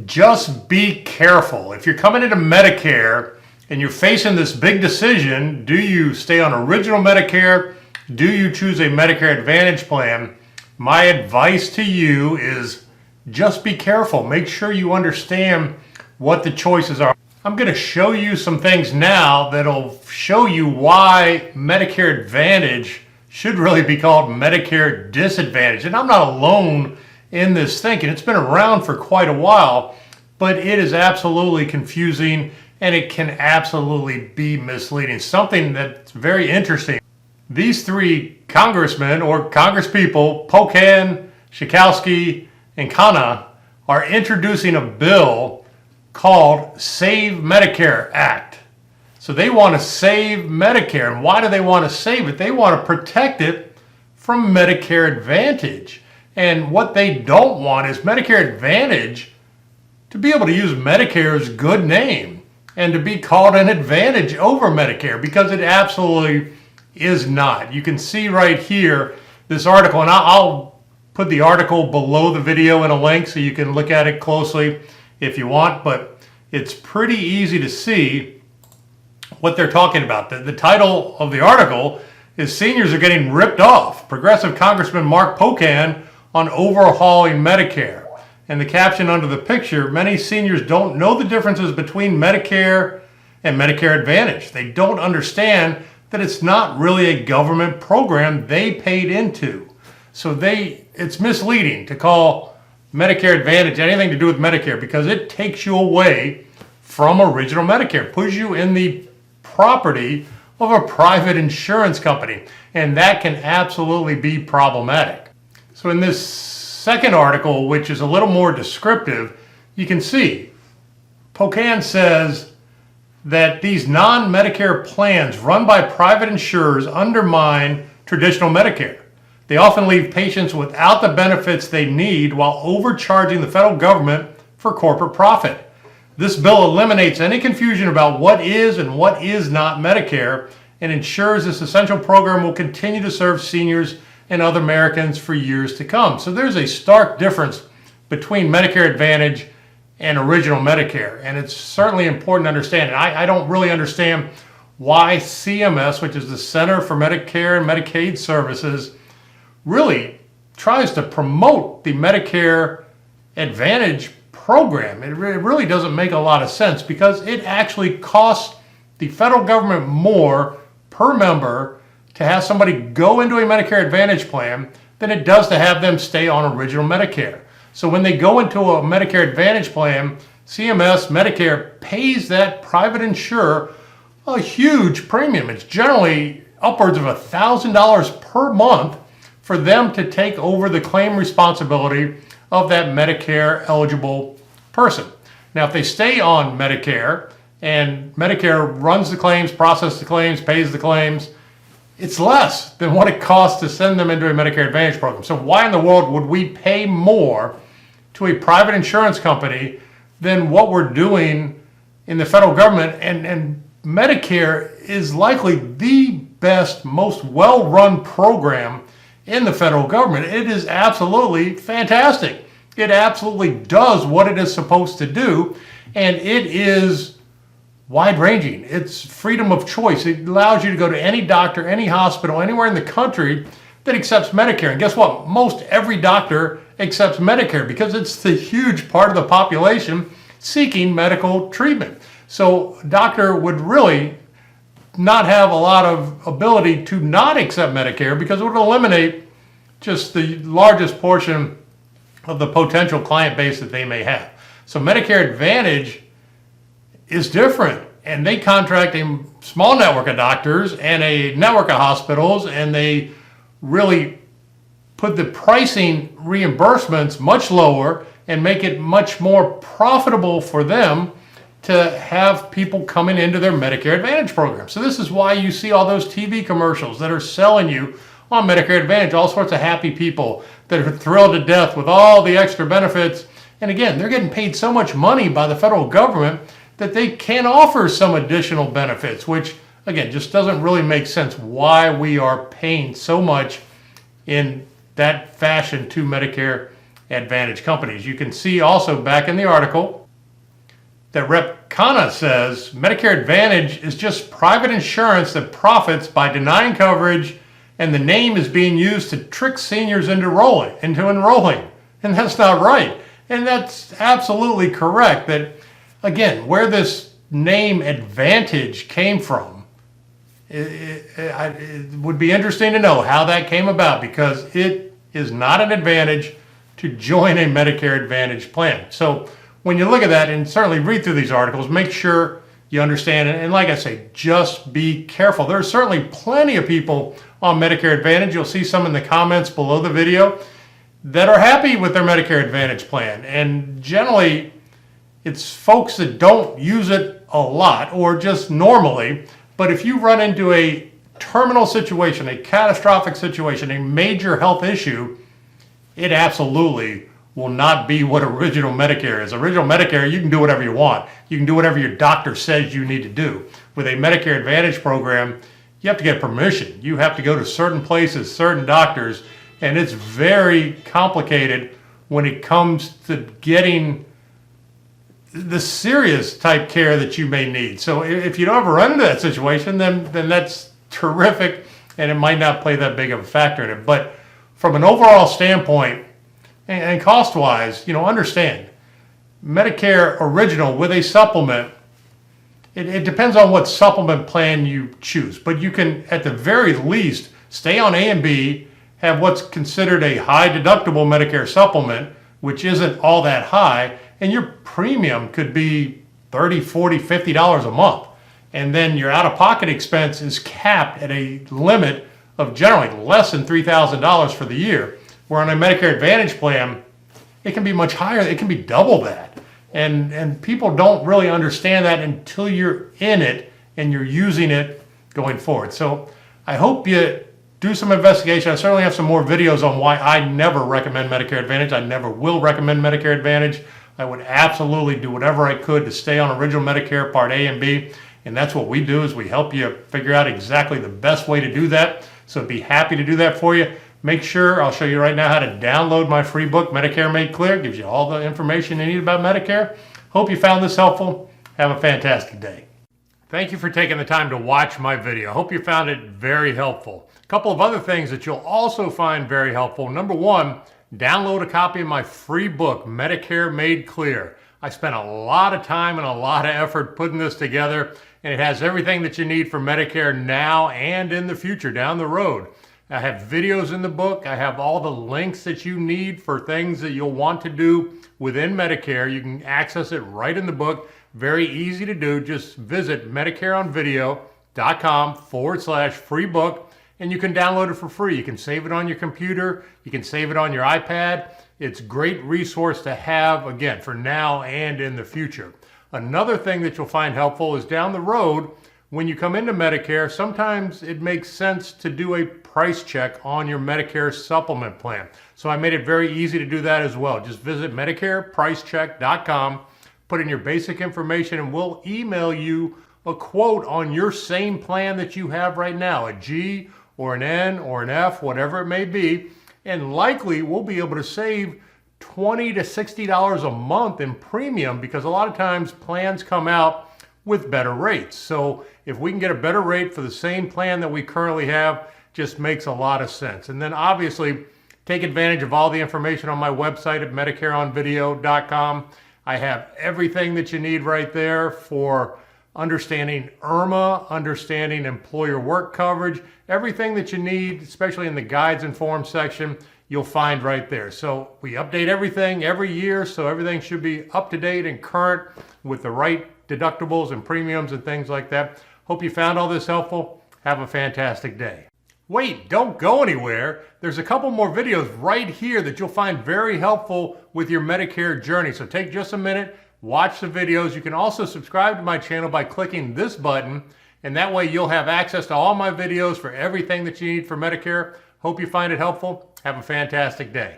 Just be careful. If you're coming into Medicare and you're facing this big decision, do you stay on original Medicare? Do you choose a Medicare Advantage plan? My advice to you is just be careful. Make sure you understand what the choices are. I'm going to show you some things now that'll show you why Medicare Advantage should really be called Medicare Disadvantage. And I'm not alone in this thinking. It's been around for quite a while, but it is absolutely confusing and it can absolutely be misleading. Something that's very interesting. These three congressmen or congresspeople, Pocan, Schakowsky, and Khanna, are introducing a bill called Save Medicare Act. So they want to save Medicare. And why do they want to save it? They want to protect it from Medicare Advantage. And what they don't want is Medicare Advantage to be able to use Medicare's good name and to be called an advantage over Medicare, because it absolutely is not. You can see right here this article, and I'll put the article below the video in a link so you can look at it closely if you want, but it's pretty easy to see what they're talking about. The title of the article is "Seniors Are Getting Ripped Off. Progressive Congressman Mark Pocan on Overhauling Medicare." And the caption under the picture, "Many seniors don't know the differences between Medicare and Medicare Advantage. They don't understand that it's not really a government program they paid into." So it's misleading to call Medicare Advantage anything to do with Medicare, because it takes you away from original Medicare, puts you in the property of a private insurance company, and that can absolutely be problematic. So in this second article, which is a little more descriptive, you can see Pocan says that these non-Medicare plans run by private insurers undermine traditional Medicare. They often leave patients without the benefits they need while overcharging the federal government for corporate profit. This bill eliminates any confusion about what is and what is not Medicare and ensures this essential program will continue to serve seniors and other Americans for years to come. So there's a stark difference between Medicare Advantage and original Medicare, and it's certainly important to understand. And I don't really understand why CMS, which is the Center for Medicare and Medicaid Services, really tries to promote the Medicare Advantage program. It really doesn't make a lot of sense, because it actually costs the federal government more per member to have somebody go into a Medicare Advantage plan than it does to have them stay on original Medicare. So when they go into a Medicare Advantage plan, CMS, Medicare, pays that private insurer a huge premium. It's generally upwards of $1,000 per month for them to take over the claim responsibility of that Medicare eligible person. Now, if they stay on Medicare and Medicare runs the claims, processes the claims, pays the claims, it's less than what it costs to send them into a Medicare Advantage program. So why in the world would we pay more to a private insurance company than what we're doing in the federal government? And Medicare is likely the best, most well-run program in the federal government. It is absolutely fantastic. It absolutely does what it is supposed to do, and it is wide-ranging. It's freedom of choice. It allows you to go to any doctor, any hospital, anywhere in the country that accepts Medicare. And guess what? Most every doctor accepts Medicare, because it's the huge part of the population seeking medical treatment. So a doctor would really not have a lot of ability to not accept Medicare, because it would eliminate just the largest portion of the potential client base that they may have. So Medicare Advantage is different, and they contract a small network of doctors and a network of hospitals, and they really put the pricing reimbursements much lower and make it much more profitable for them to have people coming into their Medicare Advantage program. So this is why you see all those TV commercials that are selling you on Medicare Advantage, all sorts of happy people that are thrilled to death with all the extra benefits. And again, they're getting paid so much money by the federal government that they can offer some additional benefits, which again, just doesn't really make sense why we are paying so much in that fashion to Medicare Advantage companies. You can see also back in the article that Rep. Khanna says Medicare Advantage is just private insurance that profits by denying coverage, and the name is being used to trick seniors into enrolling. And that's not right. And that's absolutely correct. That, again, where this name Advantage came from, it would be interesting to know how that came about, because it is not an advantage to join a Medicare Advantage plan. So when you look at that and certainly read through these articles, make sure you understand it. And like I say, just be careful. There are certainly plenty of people on Medicare Advantage. You'll see some in the comments below the video that are happy with their Medicare Advantage plan. And generally, it's folks that don't use it a lot or just normally. But if you run into a terminal situation, a catastrophic situation, a major health issue, it absolutely will not be what original Medicare is. Original Medicare, you can do whatever you want. You can do whatever your doctor says you need to do. With a Medicare Advantage program, you have to get permission. You have to go to certain places, certain doctors, and it's very complicated when it comes to getting the serious type care that you may need. So if you don't ever run into that situation, then that's terrific, and it might not play that big of a factor in it. But from an overall standpoint, and cost-wise, understand, Medicare Original with a supplement, it depends on what supplement plan you choose. But you can, at the very least, stay on A and B, have what's considered a high deductible Medicare supplement, which isn't all that high, and your premium could be $30, $40, $50 a month. And then your out-of-pocket expense is capped at a limit of generally less than $3,000 for the year. Where on a Medicare Advantage plan, it can be much higher. It can be double that. And people don't really understand that until you're in it and you're using it going forward. So I hope you do some investigation. I certainly have some more videos on why I never recommend Medicare Advantage. I never will recommend Medicare Advantage. I would absolutely do whatever I could to stay on original Medicare Part A and B. And that's what we do, is we help you figure out exactly the best way to do that. So I'd be happy to do that for you. Make sure, I'll show you right now how to download my free book, Medicare Made Clear. It gives you all the information you need about Medicare. Hope you found this helpful. Have a fantastic day. Thank you for taking the time to watch my video. Hope you found it very helpful. A couple of other things that you'll also find very helpful. Number one, download a copy of my free book, Medicare Made Clear. I spent a lot of time and a lot of effort putting this together, and it has everything that you need for Medicare now and in the future, down the road. I have videos in the book. I have all the links that you need for things that you'll want to do within Medicare. You can access it right in the book. Very easy to do. Just visit medicareonvideo.com/free book, and you can download it for free. You can save it on your computer. You can save it on your iPad. It's a great resource to have, again, for now and in the future. Another thing that you'll find helpful is down the road, when you come into Medicare, sometimes it makes sense to do a price check on your Medicare supplement plan. So I made it very easy to do that as well. Just visit medicarepricecheck.com, put in your basic information, and we'll email you a quote on your same plan that you have right now, a G or an N or an F, whatever it may be. And likely we'll be able to save $20 to $60 a month in premium, because a lot of times plans come out with better rates. So if we can get a better rate for the same plan that we currently have, just makes a lot of sense. And then obviously take advantage of all the information on my website at medicareonvideo.com. I have everything that you need right there for understanding IRMA, understanding employer work coverage, everything that you need, especially in the guides and forms section, you'll find right there. So we update everything every year, so everything should be up to date and current with the right deductibles and premiums and things like that. Hope you found all this helpful. Have a fantastic day. Wait, don't go anywhere. There's a couple more videos right here that you'll find very helpful with your Medicare journey. So take just a minute, watch the videos. You can also subscribe to my channel by clicking this button, and that way you'll have access to all my videos for everything that you need for Medicare. Hope you find it helpful. Have a fantastic day.